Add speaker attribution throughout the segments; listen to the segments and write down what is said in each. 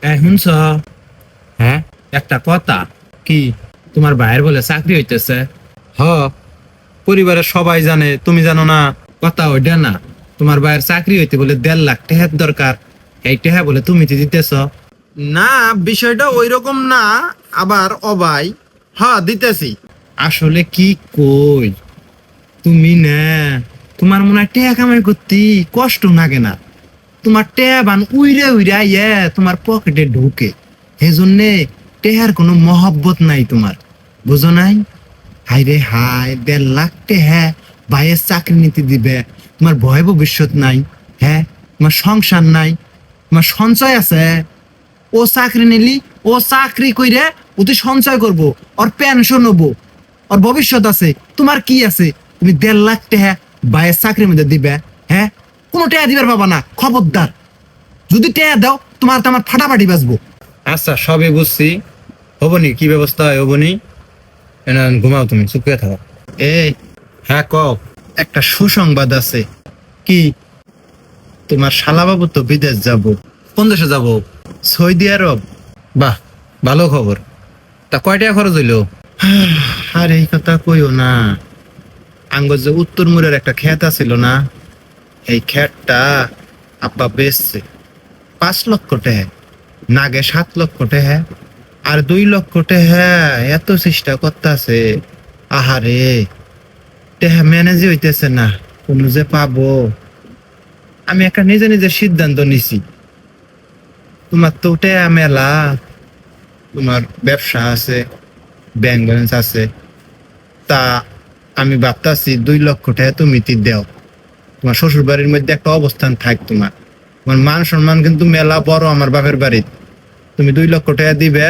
Speaker 1: শুনছ?
Speaker 2: হ্যাঁ
Speaker 1: একটা কথা। কি? তোমার ভাইয়ের বলে চাকরি হইতেছে।
Speaker 2: হ পরিবারের সবাই জানে, তুমি জানো না?
Speaker 1: কথা ওইটা না, তোমার ভাইয়ের চাকরি হইতে বলে 1.5 লাখ টাকার দরকার। এই টাকা বলে তুমি তো দিতেছ।
Speaker 2: না, বিষয়টা ওইরকম না। আবার অবাই। হ্যাঁ, দিতেছি।
Speaker 1: আসলে কি কই, তুমি না, তোমার মনে হয় টাকা কামাই করতে কষ্ট লাগে না। তোমার টাকা বান উইরে উইরে আইয়া তোমার পকেটে ঢুকে, সেজন্যে টেহার কোনো মহব্বত নাই তোমার, বুঝো নাই? হাই রে হাই, 1.5 লাখ টাকা ভাইয়ের চাকরি নিতে দিবে, তোমার ভয় ভবিষ্যৎ নাই। হ্যাঁ, তোমার সংসার নাই, তোমার সঞ্চয় আছে। ও চাকরি নিলি, ও চাকরি কইরে ও তুই সঞ্চয় করবো, ওর পেনশন হবো, ওর ভবিষ্যৎ আছে। তোমার কি আছে? তুমি 1.5 লাখ টাকা ভাইয়ের চাকরির মধ্যে দিবে? হ্যাঁ, কোনো টাকা দিবার পাবা না, খবরদার। যদি টাকা দাও, তোমার তো আমার ফাটাফাটি বাঁচবো।
Speaker 2: আচ্ছা, সবই বুঝছি। হবনি, কি ব্যবস্থা হয় হবনি। ঘুমাও, তুমি চুপ করে থাকো।
Speaker 1: এই,
Speaker 2: হ্যাঁ কও।
Speaker 1: একটা সুসংবাদ আছে।
Speaker 2: কি?
Speaker 1: তোমার শালাবাবু তো বিদেশ যাব,
Speaker 2: কোন দেশে যাব?
Speaker 1: সৌদি আরব।
Speaker 2: বাহ, ভালো খবর। তা কয় টাকা খরচ হইলো?
Speaker 1: আর এই কথা কইও না। আঙ্গর যে উত্তর মুরের একটা ক্ষেত আছিল না, এই ক্ষেতটা আব্বা বেচছে 5 লক্ষ টাকা, নাগে 7 লক্ষ টাকা, আর 2 লক্ষ টাকা এত চেষ্টা করতেছে। আহারে, টাকা ম্যানেজই হইতেছে না, কোনো যে পাবো। আমি একটা নিজে নিজে সিদ্ধান্ত নিছি। তোমার তো টাকা মেলা, তোমার ব্যবসা আছে, ব্যাংক ব্যালেন্স আছে। তা আমি ভাবতাছি 2 লক্ষ টাকা তুমি দাও, তোমার শ্বশুর বাড়ির মধ্যে একটা অবস্থান থাক। তোমার তোমার মান সম্মান কিন্তু মেলা বড় আমার বাপের বাড়িতে। তুমি 2 লক্ষ টাকা দিবে,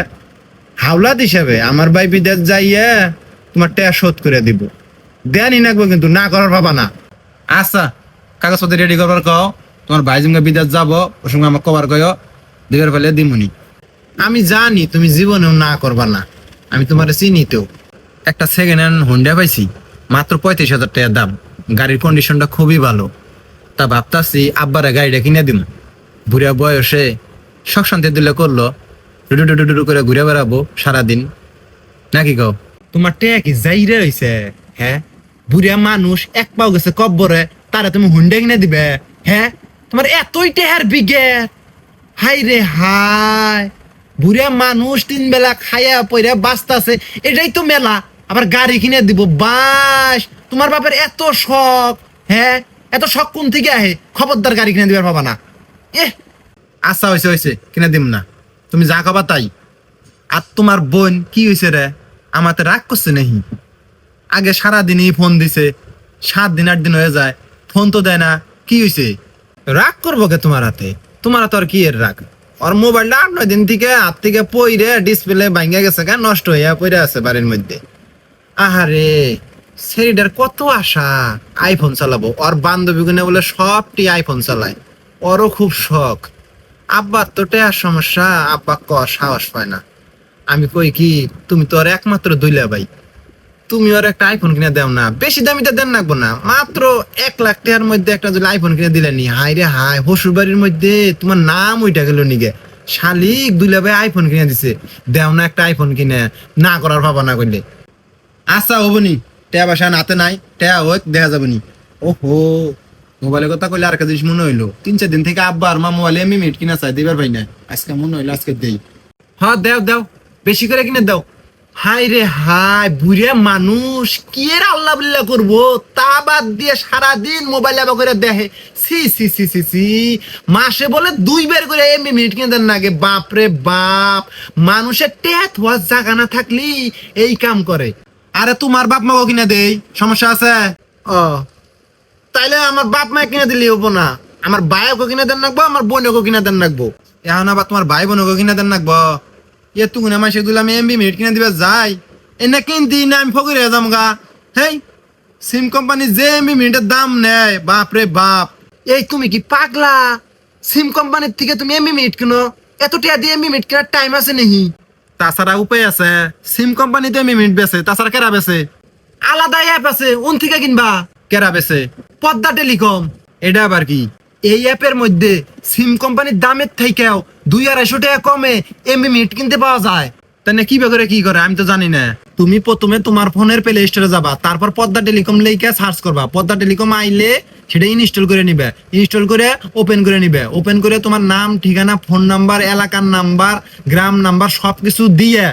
Speaker 1: হাওলাত হিসাবে আমার ভাই বিদেশ যাইয়া তোমার টাকা শোধ করে দিব। দেয়ানি নাকবো, কিন্তু না করার ভাবা না।
Speaker 2: আচ্ছা, কাগজপত্র রেডি করবার কও। তোমার ভাই সঙ্গে বিদেশ যাবো, ওর সঙ্গে আমার কবার কয় দিবের ফেলে দিমুনি।
Speaker 1: আমি জানি তুমি জীবনেও না করবা না, আমি তোমার চিনি তো।
Speaker 2: একটা সেকেন্ড হ্যান্ড হোন্ডা পাইছি, মাত্র 35,000 টাকা দাম। গাড়ির কন্ডিশনটা খুবই ভালো। তা ভাবতাছি আব্বারে গাড়িটা কিনে দিম। বুড়া বয়সে শখ শান্তি দিলে করলো, ডুডু ডুডু ডুডু করে ঘুরে বেড়াবো সারাদিন, নাকি কও?
Speaker 1: তোমার টাকা কি যাইরে হইছে? হ্যাঁ, বুড়িয়া মানুষ এক পাও গেছে কব্বরে, তারা তুমি হুন্ডা কিনে দিবে? হ্যাঁ, তোমার এতই টেহার বিগে। হাই রে হাই, বুড়িয়া মানুষ 3 বেলা খাইয়া পইরা বাঁচতাছে, এটাই তো মেলা। আবার গাড়ি কিনে দিব? বাস, তোমার বাপের এত শখ। হ্যাঁ, এত শখ কোন থেকে আহে? খবরদার গাড়ি কিনে দিবার পাবা না। এহ,
Speaker 2: আচ্ছা, হয়েছে হয়েছে, কিনে দিম না। তুমি যা খাবা তাই। আর তোমার বোন কি হয়েছে রে? আমাতে রাগ করছে নাহি? আগে সারাদিনই ফোন দিছে, 7 দিন 8 দিন হয়ে যায়, ফোন তো দেয় না। কি হয়েছে?
Speaker 1: রাগ করবো কে তোমার হাতে?
Speaker 2: তোমার তো আর কি এর রাগ? ওর মোবাইলটা 8 9 দিন থেকে হাত থেকে পইরে ডিসপ্লে ভাঙে গেছে, কেন নষ্ট হইয়া পইরে আছে বাড়ির মধ্যে।
Speaker 1: আহারে, সেরিডার কত আশা আইফোন চালাবো। ওর বান্ধবী গুনে বলে সবটি আইফোন চালায়, ওরও খুব শখ। আব্বার তো টেয়ার সমস্যা, আব্বা সাহস পায় না। আমি কই কি, তুমি তো আর একমাত্র দুইলা ভাই, তুমি ওর একটা আইফোন কিনে দাও না। বেশি দামিটা দেন লাগবো না, মাত্র 1 লাখ টাকার মধ্যে একটা যদি আইফোন কিনে দিলে নি। হাই রে হাই, শ্বশুর বাড়ির মধ্যে তোমার নাম ওইটা গেল নিগে। শালিক দুইলা ভাই আইফোন কিনে দিছে, দেও না একটা আইফোন কিনে, না করার ভাবা না করলে।
Speaker 2: আচ্ছা হবনি, টেয়া বাসা নাতে নাই, টেয়া হোক দেখা যাবনি। ওহো, মোবাইলের কথা কইলে আর একটা জিনিস মনে হইলো। 3 4 দিন থেকে আব্বা আর মা মোবাইলে মিট কিনা চাই, দিবার ভাই না। আজকে মনে হইলো আজকে দেই।
Speaker 1: হ্যাঁ, দেও দেও, বেশি করে কিনে দাও। হাই রে হাই, বুড়িয়া মানুষ কি এর আল্লাহ বিল্লাহ করবো, তা বাদ দিয়ে সারাদিন মোবাইল আবার করে দেখে। C C C C C, মাসে বলে 2 বার করে এমবি মিনিট কিনে দেন নাগে। বাপ রে বাপ, মানুষের টেট হওয়ার জায়গা না থাকলি এই কাম করে।
Speaker 2: আরে তোমার বাপ মাকে কিনে দেই, সমস্যা আছে?
Speaker 1: ও, তাইলে আমার বাপ মা কিনে দিলে হবো না? আমার ভাইকে কিনে দেন রাখবো, আমার বোনকে কিনে দেন রাখবো।
Speaker 2: এখন আবার তোমার ভাই বোনকে কিনে দেন রাখবো? এ তুগুনে মাসে দুলে আমি এমবি মিনিট কিনে দিবে যাই, এনে কিনতি না আমি ফকির হয়ে যাম গা। হেই, সিম কোম্পানি যে এমবি মিনিটের দাম নেয়, বাপ রে বাপ।
Speaker 1: এই তুমি কি পাগলা? সিম কোম্পানির থেকে তুমি এমবি মিনিট কিনো? এত টাকা দিয়ে এমবি মিনিট কেনার টাইম আছে নাহি?
Speaker 2: তাছাড়া উপায় আছে? সিম কোম্পানিতে এমবি মিনিট বেছে, তাছাড়া কেরা বেছে?
Speaker 1: আলাদা অ্যাপ আছে, ওন থেকে কিনবা।
Speaker 2: কেরা বেছে?
Speaker 1: পদ্মা টেলিকম।
Speaker 2: এটা আবার কি?
Speaker 1: এই অ্যাপের মধ্যে সিম কোম্পানির দামের থেকেও
Speaker 2: 200-250 টাকা কমে এমবি মিনিট কিনতে পাওয়া যায়। তাই কিভাবে করে কি করে আমি তো জানি না। তুমি প্রথমে তোমার ফোনের প্লে স্টোরে যাবা, তারপর পদ্মা টেলিকম লেখা সার্চ করবা, পদ্মা টেলিকম আইলে সেটা ইনস্টল করে নিবে, ইনস্টল করে ওপেন করে নিবে, ওপেন করে তোমার নাম, ঠিকানা, ফোন নাম্বার, এলাকার নাম্বার, গ্রাম নাম্বার সবকিছু দিয়ে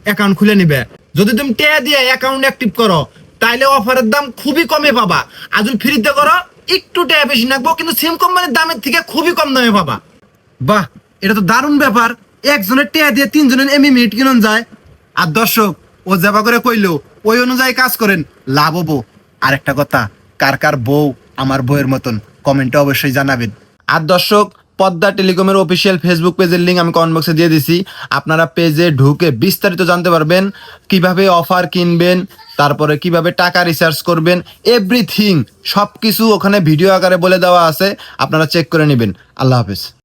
Speaker 2: অ্যাকাউন্ট খুলে নিবে। যদি তুমি টাকা দিয়ে অ্যাকাউন্ট অ্যাক্টিভ করো তাইলে অফারের দাম খুবই কমে পাবা। আর যদি ফ্রিতে করো একটু টাকা বেশি লাগবো, কিন্তু সিম কোম্পানির দামের থেকে খুবই কম দামে পাবা। বাহ, এটা তো দারুণ ব্যাপার। একজনের টেয়া দিয়ে 3 জনের এমবি মিনিট কিনুন যায়। আর দর্শক, ও যাবা করে কইলো ওই অনুযায়ী কাজ করেন, লাভ হবো। আর একটা কথা, কার কার বউ আমার বউয়ের মতন কমেন্টে অবশ্যই জানাবেন। আর দর্শক, পদ্মা টেলিকমের অফিসিয়াল ফেসবুক পেজের লিঙ্ক আমি কমেন্ট বক্সে দিয়ে দিছি। আপনারা পেজে ঢুকে বিস্তারিত জানতে পারবেন, কিভাবে অফার কিনবেন, তারপরে কিভাবে টাকা রিচার্জ করবেন, এভরিথিং সবকিছু ওখানে ভিডিও আকারে বলে দেওয়া আছে। আপনারা চেক করে নেবেন। আল্লাহ হাফেজ।